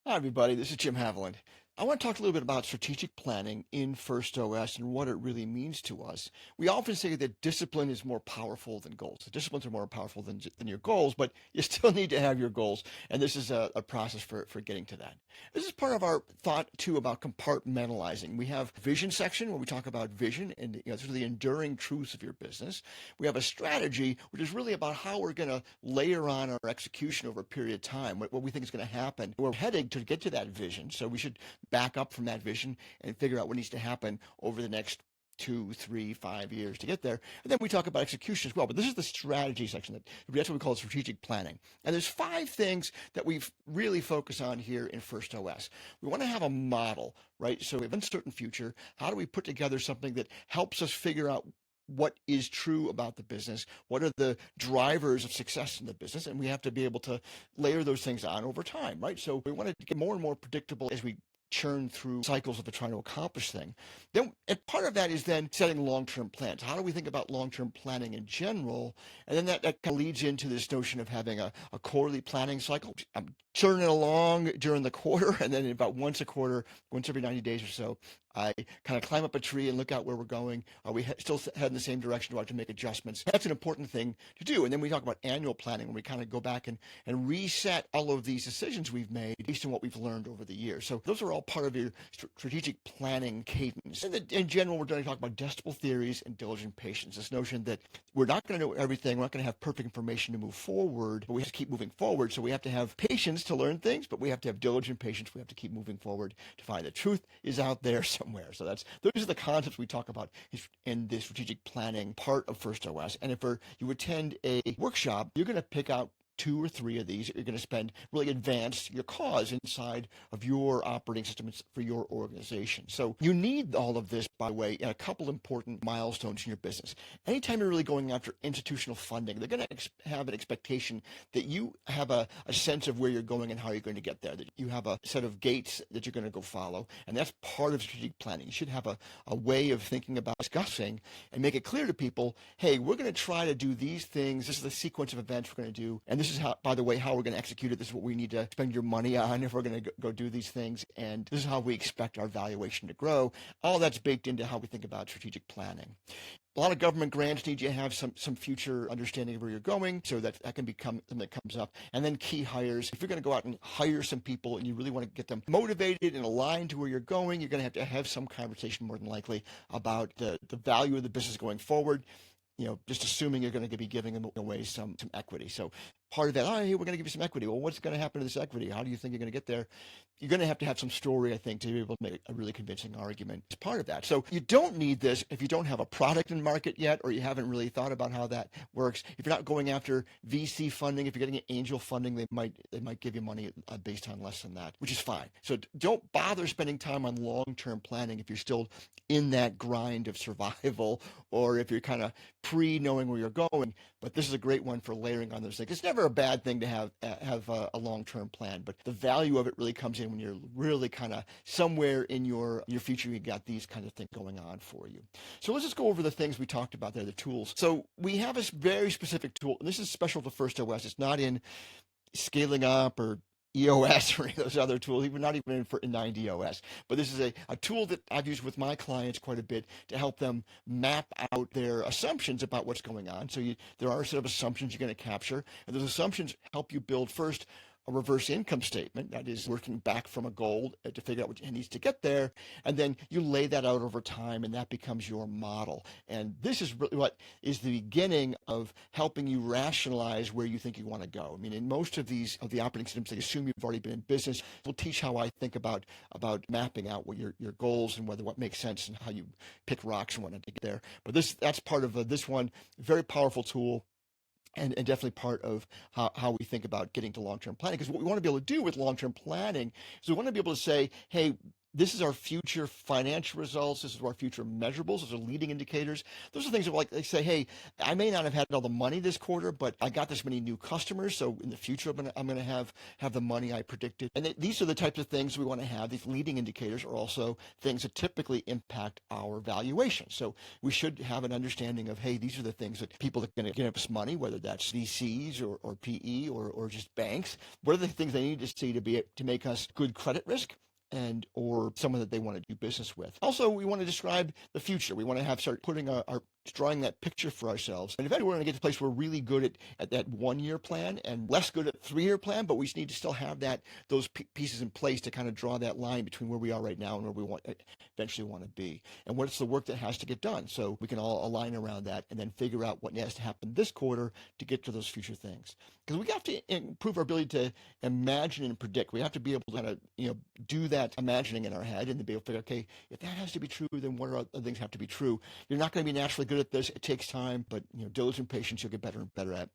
Hi, everybody. This is Jim Haviland. I want to talk a little bit about strategic planning in FirstOS and what it really means to us. We often say that discipline is more powerful than goals. The disciplines are more powerful than your goals, but you still need to have your goals. And this is a process for getting to that. This is part of our thought, too, about compartmentalizing. We have vision section where we talk about vision and sort of the enduring truths of your business. We have a strategy, which is really about how we're going to layer on our execution over a period of time, what we think is going to happen. We're heading to get to that vision, so we should back up from that vision and figure out what needs to happen over the next 2, 3, 5 years to get there. And then we talk about execution as well. But this is the strategy section. That's what we call strategic planning. And there's 5 things that we really focus on here in FirstOS. We want to have a model, right? So we have an uncertain future. How do we put together something that helps us figure out what is true about the business? What are the drivers of success in the business? And we have to be able to layer those things on over time, right? So we want to get more and more predictable as we churn through cycles of trying to accomplish things. Then, and part of that is then setting long-term plans. How do we think about long-term planning in general? And then that kind of leads into this notion of having a quarterly planning cycle. I'm churning along during the quarter, and then about once a quarter, once every 90 days or so, I kind of climb up a tree and look out where we're going. Are we still heading the same direction? Do I have to make adjustments? That's an important thing to do. And then we talk about annual planning, when we kind of go back and reset all of these decisions we've made based on what we've learned over the years. So those are all part of your strategic planning cadence. And in general, we're going to talk about testable theories and diligent patience. This notion that we're not going to know everything. We're not going to have perfect information to move forward, but we have to keep moving forward. So we have to have patience to learn things, but we have to have diligent patience. We have to keep moving forward to find the truth is out there somewhere. So those are the concepts we talk about in the strategic planning part of FirstOS. And if you attend a workshop, you're going to pick out 2 or 3 of these that you're going to spend really advance your cause inside of your operating system for your organization. So you need all of this, by the way, in a couple important milestones in your business. Anytime you're really going after institutional funding, they're going to have an expectation that you have a sense of where you're going and how you're going to get there, that you have a set of gates that you're going to go follow. And that's part of strategic planning. You should have a way of thinking about discussing and make it clear to people, hey, we're going to try to do these things. This is the sequence of events we're going to do. And this is how, by the way, how we're going to execute it. This is what we need to spend your money on if we're going to go do these things. And this is how we expect our valuation to grow. All that's baked into how we think about strategic planning. A lot of government grants need you to have some future understanding of where you're going, so that can become something that comes up. And then key hires. If you're going to go out and hire some people and you really want to get them motivated and aligned to where you're going, you're going to have some conversation more than likely about the value of the business going forward. Just assuming you're going to be giving them away some equity. So part of that, hey, we're going to give you some equity. Well, what's going to happen to this equity? How do you think you're going to get there? You're going to have some story, I think, to be able to make a really convincing argument as part of that. So you don't need this if you don't have a product in market yet, or you haven't really thought about how that works. If you're not going after VC funding, if you're getting angel funding, they might give you money based on less than that, which is fine. So don't bother spending time on long-term planning if you're still in that grind of survival, or if you're kind of pre-knowing where you're going. But this is a great one for layering on those things. It's never a bad thing to have a long-term plan, but the value of it really comes in when you're really kind of somewhere in your future, you got these kind of things going on for you. So let's just go over the things we talked about there, the tools. So we have a very specific tool, and this is special to FirstOS. It's not in Scaling Up or EOS or any of those other tools, not even in 9DOS. But this is a tool that I've used with my clients quite a bit to help them map out their assumptions about what's going on. So there are a set of assumptions you're going to capture, and those assumptions help you build first a reverse income statement, that is working back from a goal to figure out what it needs to get there, and then you lay that out over time, and that becomes your model. And this is really what is the beginning of helping you rationalize where you think you want to go. I mean, in most of the operating systems, they assume you've already been in business. We'll teach how I think about mapping out what your goals and what makes sense and how you pick rocks and whatnot to get there. But that's part of this one, very powerful tool. And definitely part of how we think about getting to long-term planning. Because what we want to be able to do with long-term planning is we want to be able to say, hey, this is our future financial results. This is our future measurables. Those are leading indicators. Those are things that like they say, hey, I may not have had all the money this quarter, but I got this many new customers. So in the future, I'm gonna have the money I predicted. And these are the types of things we want to have. These leading indicators are also things that typically impact our valuation. So we should have an understanding of, hey, these are the things that people that are going to give us money, whether that's VCs or PE or just banks. What are the things they need to see to make us good credit risk? And or someone that they want to do business with. Also, we want to describe the future. We want to start putting our drawing that picture for ourselves. And eventually we're going to get to a place where we're really good at that 1 year plan and less good at 3 year plan, but we just need to still have those pieces in place to kind of draw that line between where we are right now and where we eventually want to be. And what's the work that has to get done? So we can all align around that and then figure out what has to happen this quarter to get to those future things. Because we have to improve our ability to imagine and predict. We have to be able to kind of, do that imagining in our head and then be able to figure, okay, if that has to be true, then what other things have to be true? You're not going to be naturally good at this. It takes time, but diligent patience, you'll get better and better at.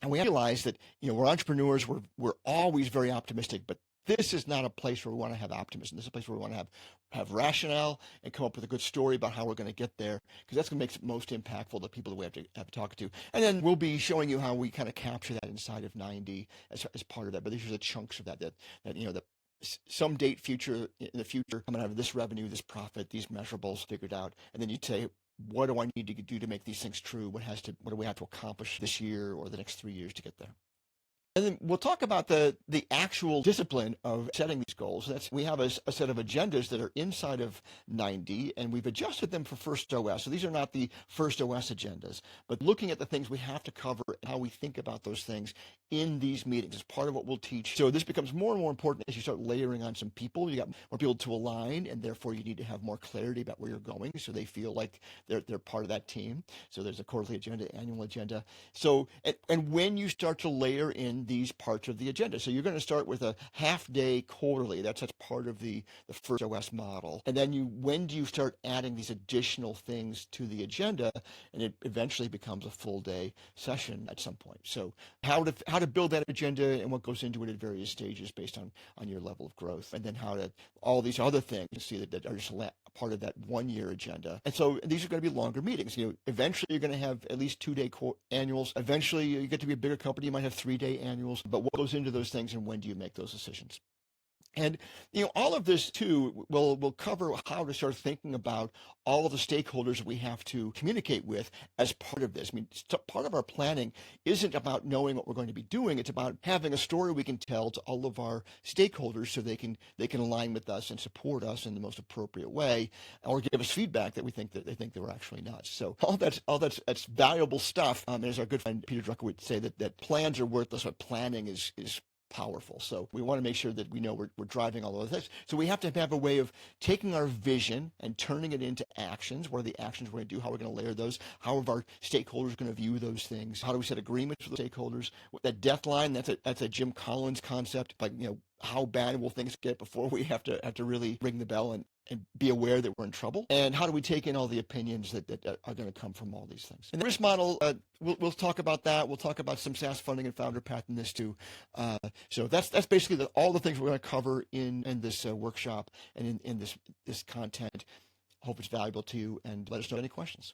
And we realize that we're entrepreneurs. We're always very optimistic, but this is not a place where we want to have optimism. This is a place where we want to have rationale and come up with a good story about how we're going to get there, because that's going to make it most impactful to the people that we have to talk to. And then we'll be showing you how we kind of capture that inside of 90 as part of that. But these are the chunks of that some date future in the future, I'm going to have this revenue, this profit, these measurables figured out. And then you'd say, what do I need to do to make these things true? What do we have to accomplish this year or the next 3 years to get there? And then we'll talk about the actual discipline of setting these goals. We have a set of agendas that are inside of 90, and we've adjusted them for FirstOS. So these are not the FirstOS agendas, but looking at the things we have to cover and how we think about those things in these meetings is part of what we'll teach. So this becomes more and more important as you start layering on some people. You got more people to align, and therefore you need to have more clarity about where you're going, so they feel like they're part of that team. So there's a quarterly agenda, annual agenda. So and when you start to layer in these parts of the agenda. So you're going to start with a half-day quarterly. That's part of the FirstOS model. And then when do you start adding these additional things to the agenda? And it eventually becomes a full-day session at some point. So how to build that agenda and what goes into it at various stages based on your level of growth. And then how to all these other things see that are just part of that 1 year agenda. And so these are going to be longer meetings. Eventually you're going to have at least 2-day annuals. Eventually you get to be a bigger company, you might have 3-day annuals. But what goes into those things and when do you make those decisions? And all of this too will cover how to start thinking about all of the stakeholders that we have to communicate with as part of this. I mean, part of our planning isn't about knowing what we're going to be doing. It's about having a story we can tell to all of our stakeholders so they can align with us and support us in the most appropriate way, or give us feedback that they think that we're actually nuts. So that's valuable stuff. As our good friend Peter Drucker would say, that plans are worthless, but planning is powerful. So we want to make sure that we know we're driving all of this. So we have to have a way of taking our vision and turning it into actions. What are the actions we're going to do? How we're going to layer those? How are our stakeholders going to view those things? How do we set agreements with the stakeholders? That death line, that's a Jim Collins concept. Like, how bad will things get before we have to really ring the bell and be aware that we're in trouble? And how do we take in all the opinions that are going to come from all these things? And the risk model, we'll talk about that. We'll talk about some SaaS funding and founder path in this too. So that's basically all the things we're going to cover in this workshop and in this content. Hope it's valuable to you, and let us know any questions.